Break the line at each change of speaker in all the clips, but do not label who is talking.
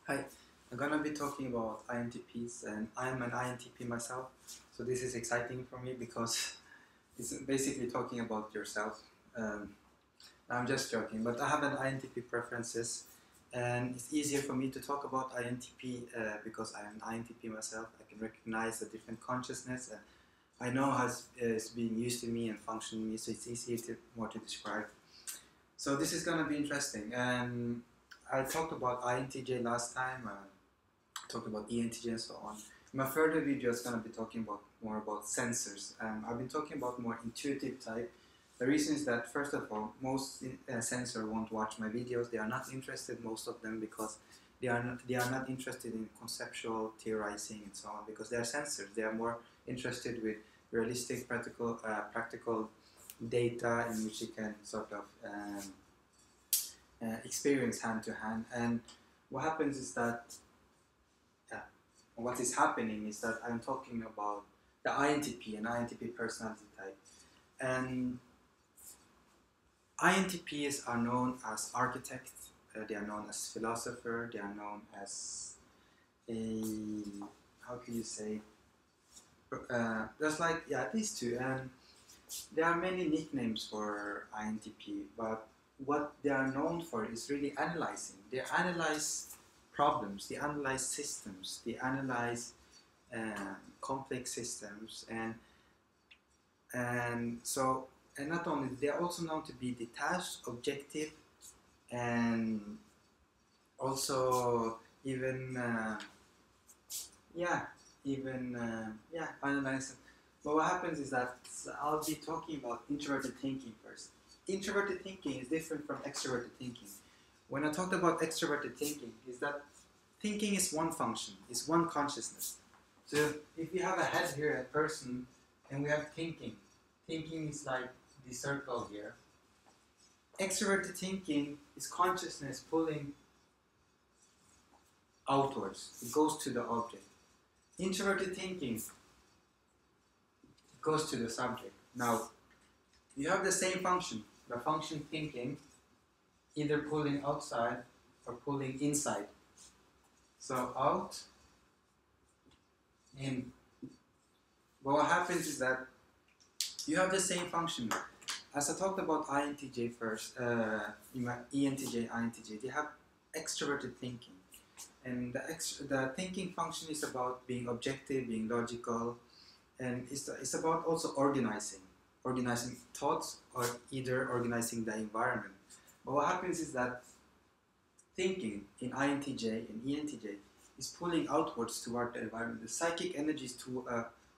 Hi, I'm gonna be talking about INTPs, and I'm an INTP myself, so this is exciting for me because it's basically talking about yourself. Um, I'm just joking, but I have an INTP preferences, and it's easier for me to talk about INTP because I'm an INTP myself. I can recognize the different consciousness, and I know how it's being used in me and functioning in me, so it's easier more to describe. So this is gonna be interesting, and I talked about INTJ last time. Talked about ENTJ and so on. In my further video is going to be talking about more about sensors. I've been talking about more intuitive type. The reason is that first of all, most sensor won't watch my videos. They are not interested, most of them, because they are not interested in conceptual theorizing and so on, because they are sensors. They are more interested with realistic, practical data in which you can sort of experience hand to hand. And what happens is that what is happening is that I'm talking about the INTP and INTP personality type. And INTPs are known as architects, they are known as philosopher, they are known as a, how can you say, there's like, yeah, these two. And there are many nicknames for INTP, but what they are known for is really analyzing. They analyze problems, they analyze systems, they analyze complex systems, and not only they are also known to be detached, objective, and also even analyze. But what happens is that I'll be talking about introverted thinking first. Introverted thinking is different from extroverted thinking. When I talked about extroverted thinking, is that thinking is one function, is one consciousness. So if we have a head here, a person, and we have thinking, thinking is like the circle here. Extroverted thinking is consciousness pulling outwards. It goes to the object. Introverted thinking goes to the subject. Now, you have the same function, the function thinking, either pulling outside or pulling inside. So out, in. But what happens is that you have the same function. As I talked about INTJ first, ENTJ, INTJ, they have extroverted thinking. And the thinking function is about being objective, being logical, and it's about also organizing thoughts or either organizing the environment. But what happens is that thinking in INTJ and ENTJ is pulling outwards toward the environment. The psychic energy is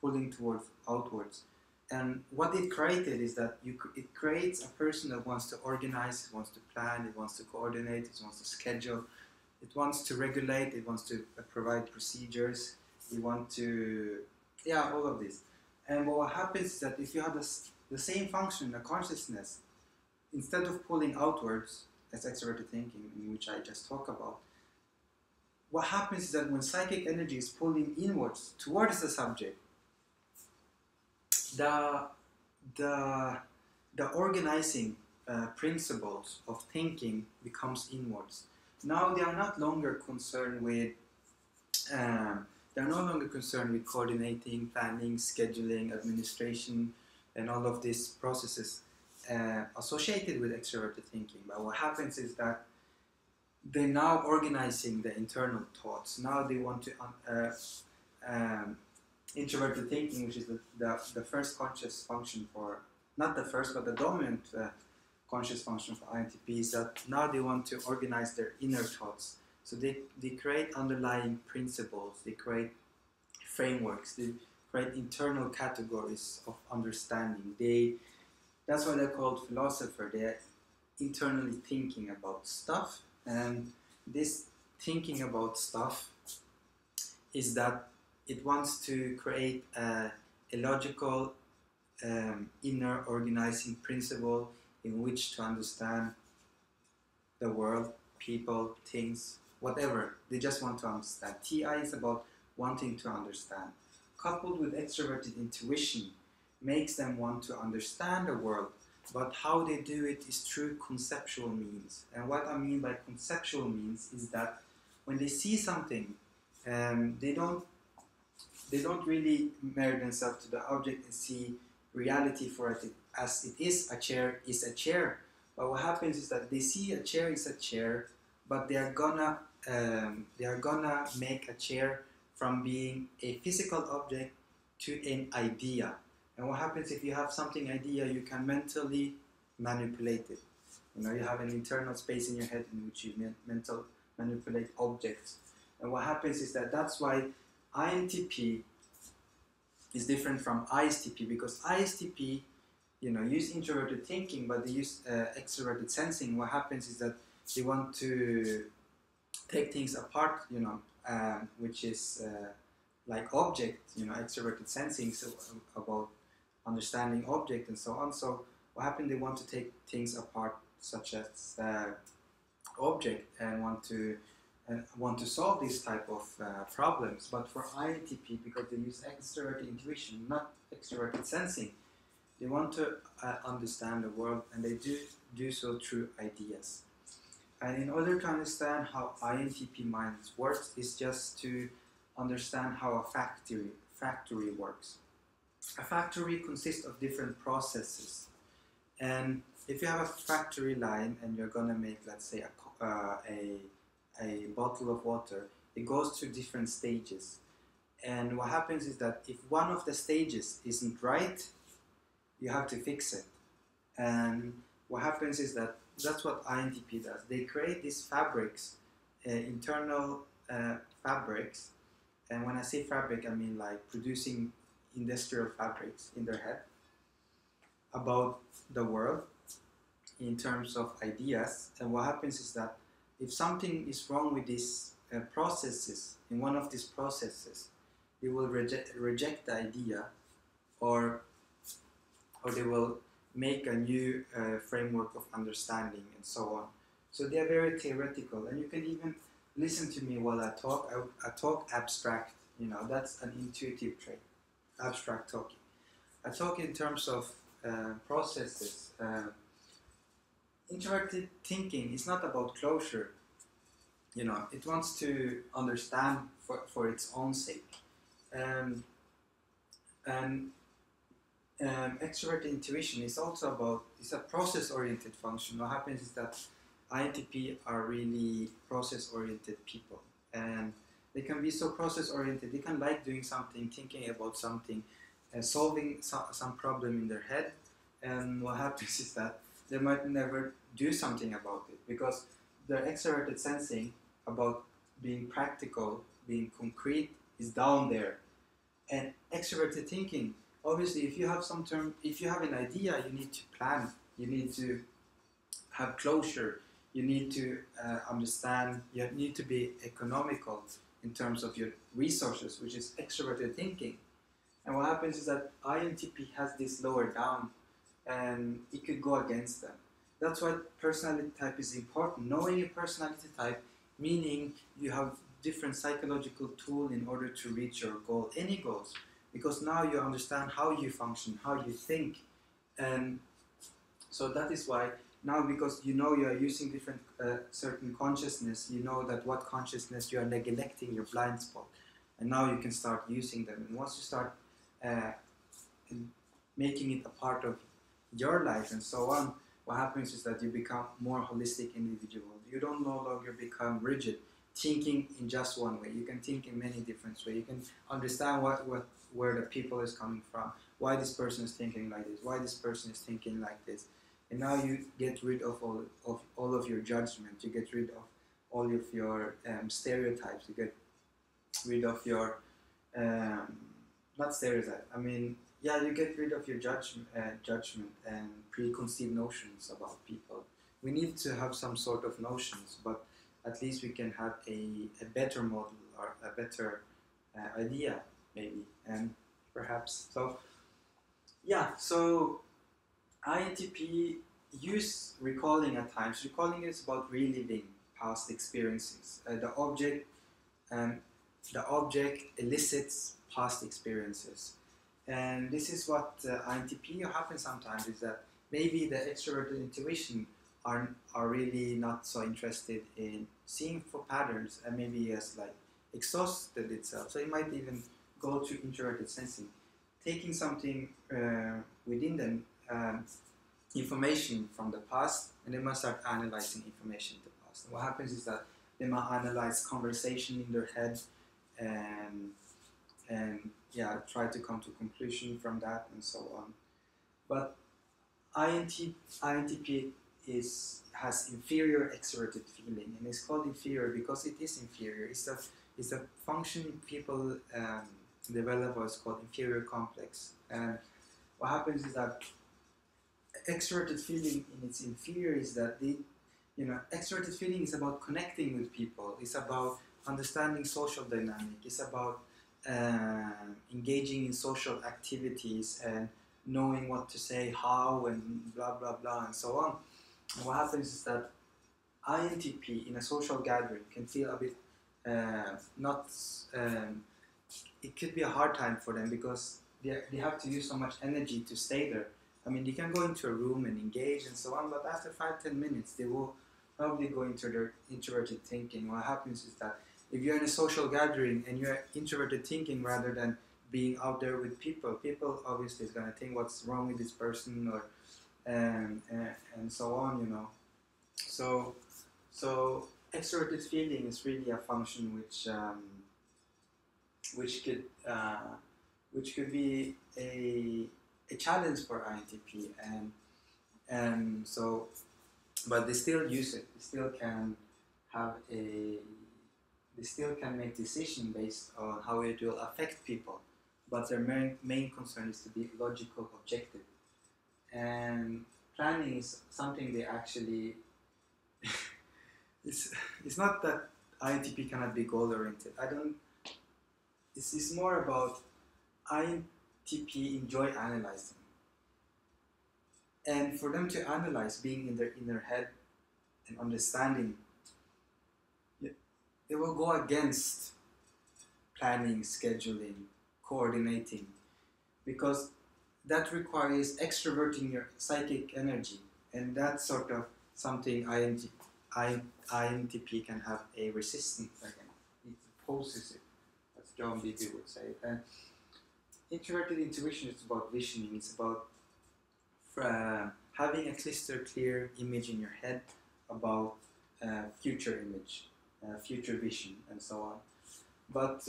pulling towards outwards. And what it created is that it creates a person that wants to organize, it wants to plan, it wants to coordinate, it wants to schedule, it wants to regulate, it wants to provide procedures, it wants to, all of this. And what happens is that if you have the same function, the consciousness, instead of pulling outwards, as extroverted thinking, in which I just talked about, what happens is that when psychic energy is pulling inwards towards the subject, the organizing principles of thinking becomes inwards. Now they are not longer concerned with coordinating, planning, scheduling, administration, and all of these processes associated with extroverted thinking. But what happens is that they're now organizing the internal thoughts. Now they want to introverted thinking, which is the first conscious function for, not the first, but the dominant conscious function for INTPs, that now they want to organize their inner thoughts. So they create underlying principles, they create frameworks, they create internal categories of understanding. That's why they're called philosopher. They're internally thinking about stuff, and this thinking about stuff is that it wants to create a logical inner organizing principle in which to understand the world, people, things, whatever. They just want to understand. TI is about wanting to understand. Coupled with extroverted intuition makes them want to understand the world, but how they do it is through conceptual means. And what I mean by conceptual means is that when they see something, they don't really marry themselves to the object and see reality for it as it is. A chair is a chair. But what happens is that they see a chair is a chair, but they are gonna make a chair from being a physical object to an idea. And what happens if you have something idea, you can mentally manipulate it. You know, you have an internal space in your head in which you mental manipulate objects. And what happens is that that's why INTP is different from ISTP, because ISTP, you know, use introverted thinking, but they use extroverted sensing. What happens is that they want to take things apart, you know, which is like object, you know, extroverted sensing, so about understanding object and so on. So what happens? They want to take things apart, such as object, and want to solve these type of problems. But for INTP, because they use extroverted intuition, not extroverted sensing, they want to understand the world, and they do so through ideas. And in order to understand how INTP mind works, is just to understand how a factory works. A factory consists of different processes, and if you have a factory line and you're gonna make, let's say, a bottle of water, it goes through different stages. And what happens is that if one of the stages isn't right, you have to fix it. And what happens is that that's what INTP does. They create these fabrics, internal fabrics. And when I say fabric, I mean like producing industrial fabrics in their head about the world in terms of ideas. And what happens is that if something is wrong with these processes, in one of these processes, they will reject the idea, or they will make a new framework of understanding and so on. So they are very theoretical, and you can even listen to me while I talk. I talk abstract, you know, that's an intuitive trait, abstract talking. I talk in terms of processes. Introverted thinking is not about closure, you know, it wants to understand for its own sake. And extroverted intuition is also about, it's a process-oriented function. What happens is that INTP are really process-oriented people, and they can be so process-oriented. They can like doing something, thinking about something, solving some problem in their head. And what happens is that they might never do something about it, because their extroverted sensing about being practical, being concrete, is down there. And extroverted thinking, obviously, if you have an idea, you need to plan, you need to have closure, you need to understand, you need to be economical in terms of your resources, which is extroverted thinking. And what happens is that INTP has this lower down, and it could go against them. That's why personality type is important. Knowing your personality type, meaning you have different psychological tools in order to reach your goal, any goals, because now you understand how you function, how you think. And so that is why now, because you know you are using different certain consciousness, you know that what consciousness you are neglecting, your blind spot, and now you can start using them. And once you start making it a part of your life and so on, what happens is that you become more holistic individual. You don't no longer become rigid, thinking in just one way. You can think in many different ways. You can understand where the people is coming from, why this person is thinking like this, why this person is thinking like this. And now you get rid of all of your judgment. You get rid of all of your stereotypes. You get rid of your not stereotype. I mean, yeah, you get rid of your judgment and preconceived notions about people. We need to have some sort of notions, but at least we can have a better model or a better idea, maybe, and perhaps. So, yeah, so INTP use recalling at times. Recalling is about reliving past experiences. The object elicits past experiences. And this is what INTP happens sometimes, is that maybe the extroverted intuition are really not so interested in seeing for patterns, and maybe has like exhausted itself. So it might even go to introverted sensing, taking something within them, information from the past, and they must start analyzing information in the past. And what happens is that they might analyze conversation in their head, and yeah, try to come to conclusion from that and so on. But INTP has inferior extroverted feeling, and it's called inferior because it is inferior. It's a function people develop what's called inferior complex. And what happens is that extroverted feeling in its inferior is that extroverted feeling is about connecting with people. It's about understanding social dynamic. It's about engaging in social activities and knowing what to say, how, and blah blah blah, and so on. And what happens is that INTP in a social gathering can feel a bit not. It could be a hard time for them because they have to use so much energy to stay there. I mean, they can go into a room and engage and so on, but after 5-10 minutes, they will probably go into their introverted thinking. What happens is that if you're in a social gathering and you're introverted thinking rather than being out there with people, people obviously is going to think what's wrong with this person, or and so on, you know. So extroverted feeling is really a function which could be a challenge for INTP, and so, but they still use it. They still can have they still can make decisions based on how it will affect people, but their main concern is to be logical, objective. And planning is something they actually, it's not that INTP cannot be goal oriented. It's more about INTP enjoy analyzing. And for them to analyze, being in their head and understanding, they will go against planning, scheduling, coordinating, because that requires extroverting your psychic energy, and that's sort of something INTP can have a resistance against. It opposes it, as John Beebe would say. And introverted intuition is about visioning. It's about having a crystal clear image in your head about future image, future vision, and so on. But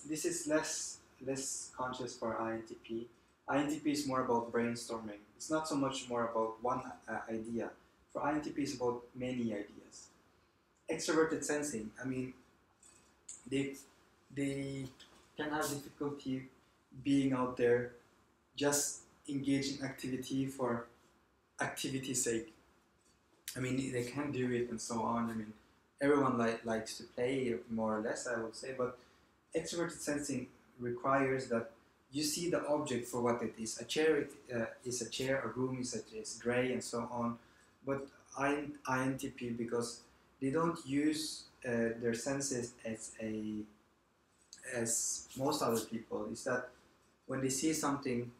this is less conscious for INTP. INTP is more about brainstorming. It's not so much more about one idea. For INTP, it's about many ideas. Extroverted sensing, I mean, they can have difficulty being out there, just engage in activity for activity's sake. I mean, they can do it and so on. I mean, everyone likes to play, more or less, I would say, but extroverted sensing requires that you see the object for what it is. A chair is a chair, a room is grey, and so on. But INTP, because they don't use their senses as most other people, is that when they see something,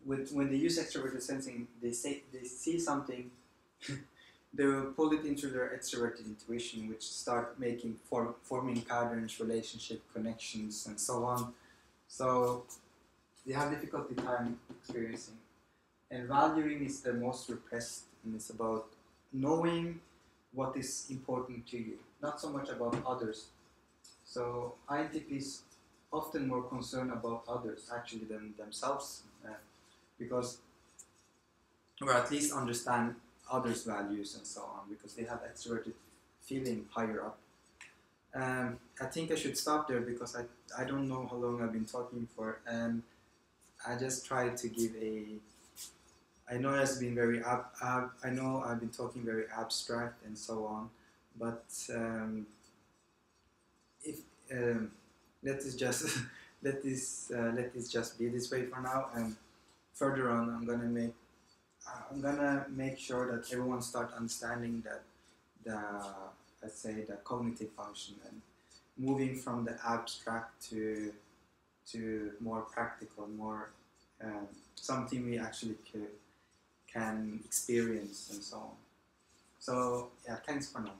when they use extroverted sensing, they see something, they will pull it into their extroverted intuition, which start forming patterns, relationship connections, and so on. So they have difficulty time experiencing. And valuing is the most repressed, and it's about knowing what is important to you, not so much about others. So INTP is often more concerned about others actually than themselves, because, or at least understand others' values and so on, because they have extroverted feeling higher up. I think I should stop there because I don't know how long I've been talking for, and I just tried to give I know it's been very I know I've been talking very abstract and so on, but if let this just let this just be this way for now, and further on I'm gonna make sure that everyone start understanding that let's say the cognitive function, and moving from the abstract to more practical, more something we actually can experience and so on. So yeah, thanks for now.